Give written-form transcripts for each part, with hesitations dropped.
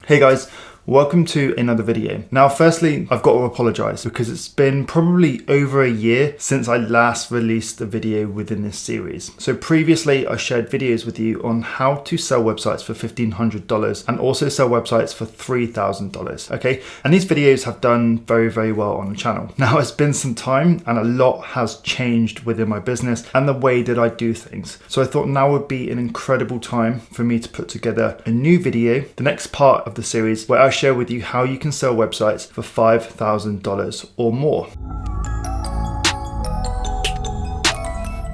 Hey guys, welcome to another video. Now, firstly, I've got to apologize because it's been probably over a year since I last released a video within this series. So previously, I shared videos with you on how to sell websites for $1,500 and also sell websites for $3,000, okay? And these videos have done very, very well on the channel. Now, it's been some time and a lot has changed within my business and the way that I do things. So I thought now would be an incredible time for me to put together a new video, the next part of the series, where I share with you how you can sell websites for $5,000 or more.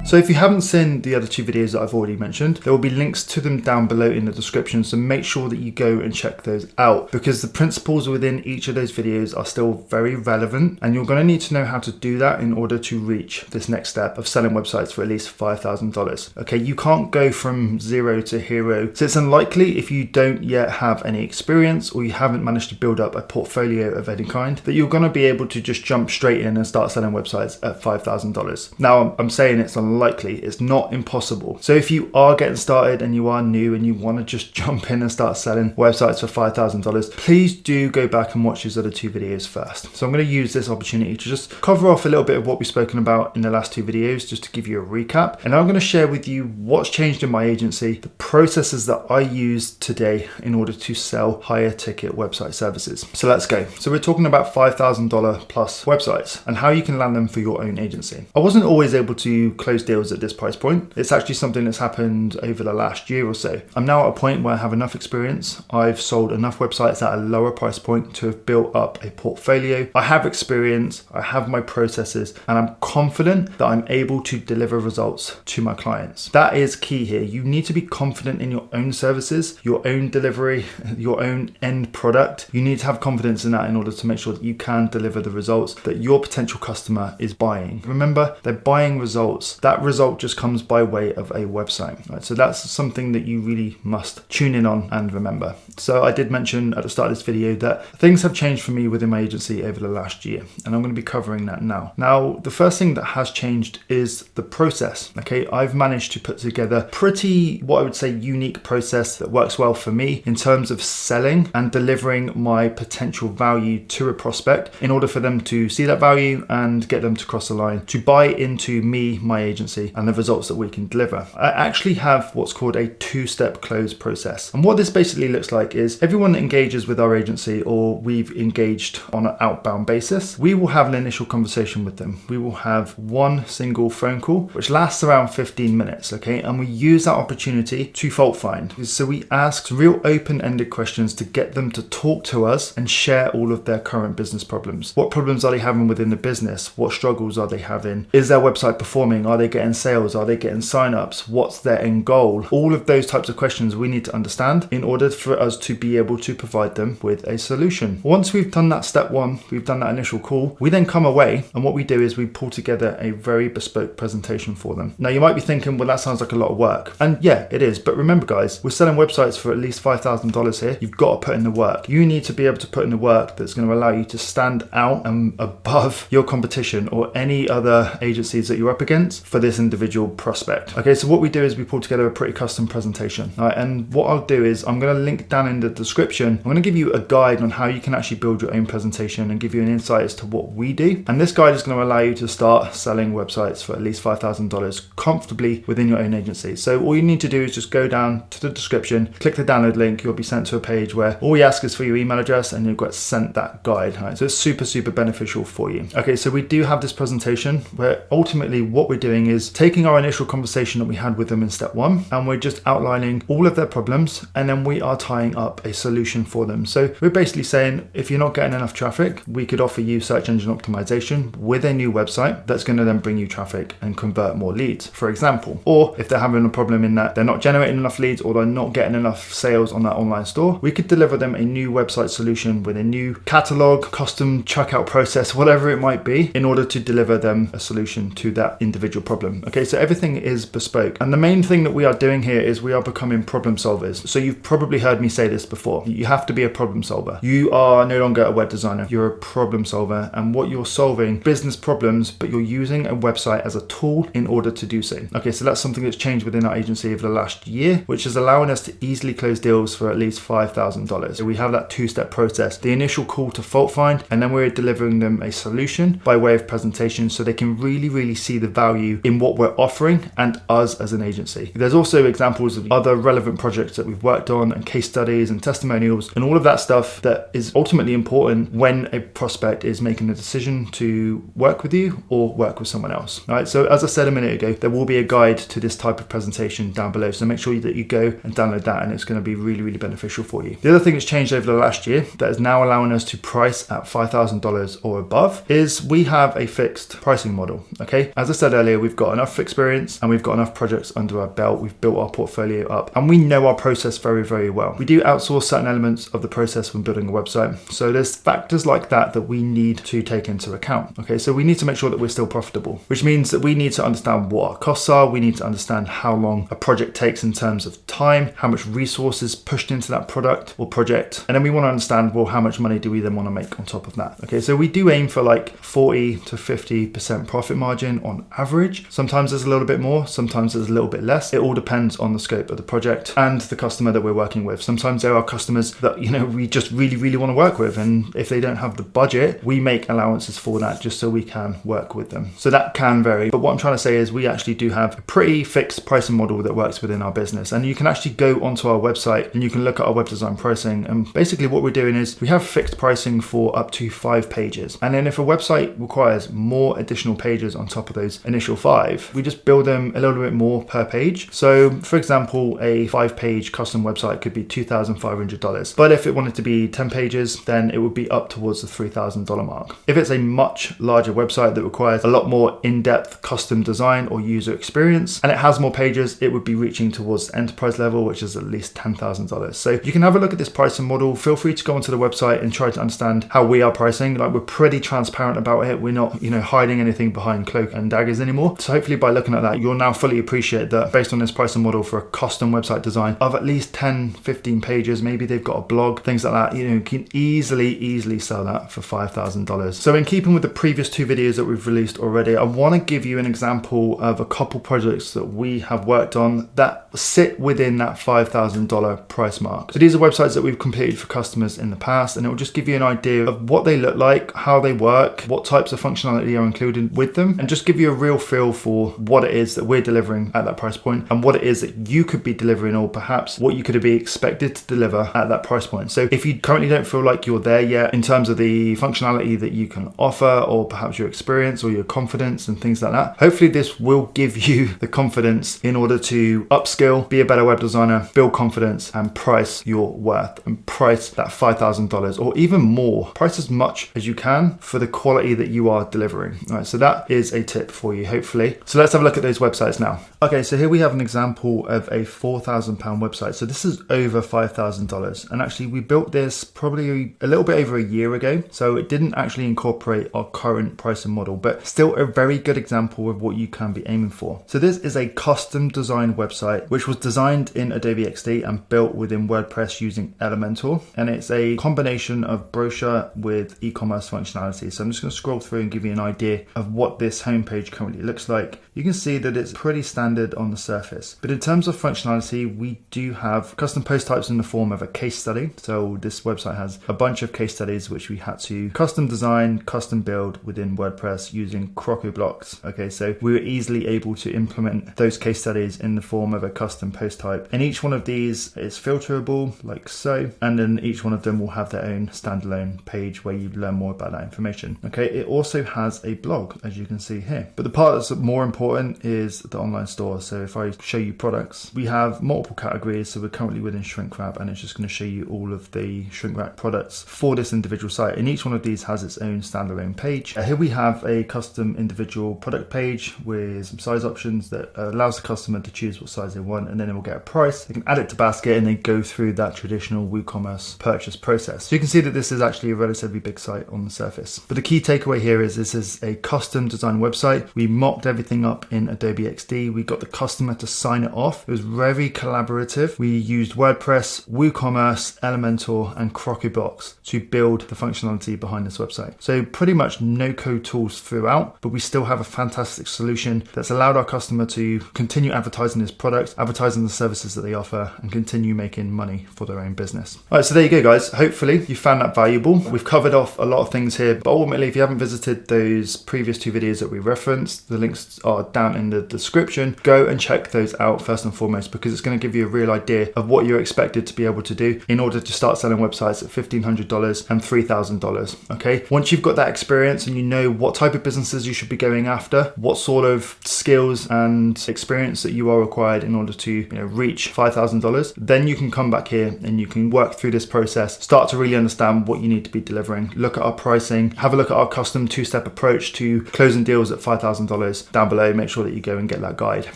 So if you haven't seen the other two videos that I've already mentioned, there will be links to them down below in the description, so make sure that you go and check those out because the principles within each of those videos are still very relevant and you're going to need to know how to do that in order to reach this next step of selling websites for at least $5,000. Okay, you can't go from zero to hero, so it's unlikely if you don't yet have any experience or you haven't managed to build up a portfolio of any kind that you're going to be able to just jump straight in and start selling websites at $5,000. Now, I'm saying it's unlikely, it's not impossible. So if you are getting started and you are new and you want to just jump in and start selling websites for $5,000, please do go back and watch these other two videos first. So I'm going to use this opportunity to just cover off a little bit of what we've spoken about in the last two videos, just to give you a recap. And I'm going to share with you what's changed in my agency, the processes that I use today in order to sell higher ticket website services. So let's go. So we're talking about $5,000 plus websites and how you can land them for your own agency. I wasn't always able to close deals at this price point. It's actually something that's happened over the last year or so. I'm now at a point where I have enough experience. I've sold enough websites at a lower price point to have built up a portfolio. I have experience, I have my processes, and I'm confident that I'm able to deliver results to my clients. That is key here. You need to be confident in your own services, your own delivery, your own end product. You need to have confidence in that in order to make sure that you can deliver the results that your potential customer is buying. Remember, they're buying results. That result just comes by way of a website, right? So that's something that you really must tune in on and remember. So I did mention at the start of this video that things have changed for me within my agency over the last year, and I'm going to be covering that now. Now, the first thing that has changed is the process, okay? I've managed to put together pretty, what I would say, unique process that works well for me in terms of selling and delivering my potential value to a prospect in order for them to see that value and get them to cross the line, to buy into me, my agency, and the results that we can deliver. I actually have what's called a two-step close process. And what this basically looks like is everyone that engages with our agency or we've engaged on an outbound basis, we will have an initial conversation with them. We will have one single phone call, which lasts around 15 minutes, okay? And we use that opportunity to fault find. So we ask real open-ended questions to get them to talk to us and share all of their current business problems. What problems are they having within the business? What struggles are they having? Is their website performing? Are they getting sales? Are they getting signups? What's their end goal? All of those types of questions we need to understand in order for us to be able to provide them with a solution. Once we've done that step one, we've done that initial call, we then come away and what we do is we pull together a very bespoke presentation for them. Now you might be thinking, well, that sounds like a lot of work. And yeah, it is. But remember guys, we're selling websites for at least $5,000 here. You've got to put in the work. You need to be able to put in the work that's going to allow you to stand out and above your competition or any other agencies that you're up against for this individual prospect. Okay, so what we do is we pull together a pretty custom presentation. All right, and what I'll do is I'm going to link down in the description. I'm going to give you a guide on how you can actually build your own presentation and give you an insight as to what we do. And this guide is going to allow you to start selling websites for at least $5,000 comfortably within your own agency. So all you need to do is just go down to the description, click the download link. You'll be sent to a page where all we ask is for your email address and you'll get sent that guide. All right, so it's super, super beneficial for you. Okay, so we do have this presentation where ultimately what we're doing is taking our initial conversation that we had with them in step one, and we're just outlining all of their problems, and then we are tying up a solution for them. So we're basically saying, if you're not getting enough traffic, we could offer you search engine optimization with a new website that's going to then bring you traffic and convert more leads, for example. Or if they're having a problem in that they're not generating enough leads or they're not getting enough sales on that online store, we could deliver them a new website solution with a new catalog, custom checkout process, whatever it might be, in order to deliver them a solution to that individual problem. problem. Okay, so everything is bespoke. And the main thing that we are doing here is we are becoming problem solvers. So you've probably heard me say this before. You have to be a problem solver. You are no longer a web designer. You're a problem solver. And what you're solving, business problems, but you're using a website as a tool in order to do so. Okay, so that's something that's changed within our agency over the last year, which is allowing us to easily close deals for at least $5,000. So we have that two-step process, the initial call to fault find, and then we're delivering them a solution by way of presentation so they can really see the value in what we're offering and us as an agency. There's also examples of other relevant projects that we've worked on and case studies and testimonials and all of that stuff that is ultimately important when a prospect is making a decision to work with you or work with someone else. All right, so as I said a minute ago, there will be a guide to this type of presentation down below, so make sure that you go and download that, and it's going to be really beneficial for you. The other thing that's changed over the last year that is now allowing us to price at $5,000 or above is we have a fixed pricing model. Okay, as I said earlier, we've got enough experience and we've got enough projects under our belt. We've built our portfolio up and we know our process very well. We do outsource certain elements of the process when building a website, so there's factors like that we need to take into account. Okay, so we need to make sure that we're still profitable, which means that we need to understand what our costs are. We need to understand how long a project takes in terms of time, how much resources pushed into that product or project, and then we want to understand, well, how much money do we then want to make on top of that? Okay, so we do aim for like 40 to 50% profit margin on average. Sometimes there's a little bit more, sometimes there's a little bit less. It all depends on the scope of the project and the customer that we're working with. Sometimes there are customers that, you know, we just really want to work with, and if they don't have the budget, we make allowances for that just so we can work with them. So that can vary, but what I'm trying to say is we actually do have a pretty fixed pricing model that works within our business, and you can actually go onto our website and you can look at our web design pricing, and basically what we're doing is we have fixed pricing for up to 5 pages, and then if a website requires more additional pages on top of those initial 5, we just build them a little bit more per page. So for example, a 5-page custom website could be $2,500, but if it wanted to be 10 pages, then it would be up towards the $3,000 mark. If it's a much larger website that requires a lot more in-depth custom design or user experience, and it has more pages, it would be reaching towards the enterprise level, which is at least $10,000. So you can have a look at this pricing model. Feel free to go onto the website and try to understand how we are pricing. Like, we're pretty transparent about it. We're not, you know, hiding anything behind cloak and daggers anymore. So hopefully by looking at that, you'll now fully appreciate that based on this pricing model for a custom website design of at least 10, 15 pages, maybe they've got a blog, things like that, you know, you can easily sell that for $5,000. So in keeping with the previous 2 videos that we've released already, I want to give you an example of a couple projects that we have worked on that sit within that $5,000 price mark. So these are websites that we've completed for customers in the past, and it will just give you an idea of what they look like, how they work, what types of functionality are included with them, and just give you a real feel for what it is that we're delivering at that price point and what it is that you could be delivering, or perhaps what you could be expected to deliver at that price point. So if you currently don't feel like you're there yet in terms of the functionality that you can offer, or perhaps your experience or your confidence and things like that, hopefully this will give you the confidence in order to upskill, be a better web designer, build confidence, and price your worth, and price that $5,000 or even more. Price as much as you can for the quality that you are delivering. All right, so that is a tip for you, hopefully. So let's have a look at those websites now. Okay, so here we have an example of a £4,000 website. So this is over $5,000, and actually we built this probably a little bit over a year ago, so it didn't actually incorporate our current pricing model, but still a very good example of what you can be aiming for. So this is a custom designed website which was designed in Adobe XD and built within WordPress using Elementor, and it's a combination of brochure with e-commerce functionality. So I'm just going to scroll through and give you an idea of what this homepage currently looks like. You can see that it's pretty standard on the surface, but in terms of functionality, we do have custom post types in the form of a case study. So this website has a bunch of case studies which we had to custom design, custom build within WordPress using Croco blocks. Okay, so we were easily able to implement those case studies in the form of a custom post type, and each one of these is filterable like so, and then each one of them will have their own standalone page where you learn more about that information. Okay, it also has a blog, as you can see here, but the part that's more important is the online store. So if I show you products, we have multiple categories. So we're currently within shrink wrap, and it's just going to show you all of the shrink wrap products for this individual site, and each one of these has its own standalone page. Here we have a custom individual product page with some size options that allows the customer to choose what size they want, and then it will get a price. They can add it to basket and they go through that traditional WooCommerce purchase process. So you can see that this is actually a relatively big site on the surface, but the key takeaway here is this is a custom design website. We mocked typed everything up in Adobe XD. We got the customer to sign it off. It was very collaborative. We used WordPress, WooCommerce, Elementor, and Crocobox to build the functionality behind this website. So pretty much no code tools throughout, but we still have a fantastic solution that's allowed our customer to continue advertising his products, advertising the services that they offer, and continue making money for their own business. All right, so there you go, guys. Hopefully you found that valuable. We've covered off a lot of things here, but ultimately, if you haven't visited those previous 2 videos that we referenced, the links are down in the description. Go and check those out first and foremost, because it's going to give you a real idea of what you're expected to be able to do in order to start selling websites at $1,500 and $3,000. Okay. Once you've got that experience and you know what type of businesses you should be going after, what sort of skills and experience that you are required in order to reach $5,000, then you can come back here and you can work through this process, start to really understand what you need to be delivering, look at our pricing, have a look at our custom 2-step approach to closing deals at $5,000 down below. Make sure that you go and get that guide.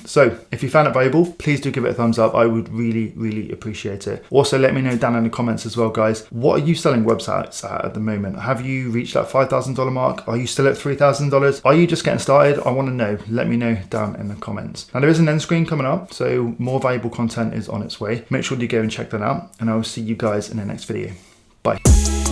So if you found it valuable, please do give it a thumbs up. I would really appreciate it. Also, let me know down in the comments as well, guys. What are you selling websites at the moment? Have you reached that $5,000 mark? Are you still at $3,000? Are you just getting started? I want to know. Let me know down in the comments. Now, there is an end screen coming up, so more valuable content is on its way. Make sure you go and check that out, and I will see you guys in the next video. Bye.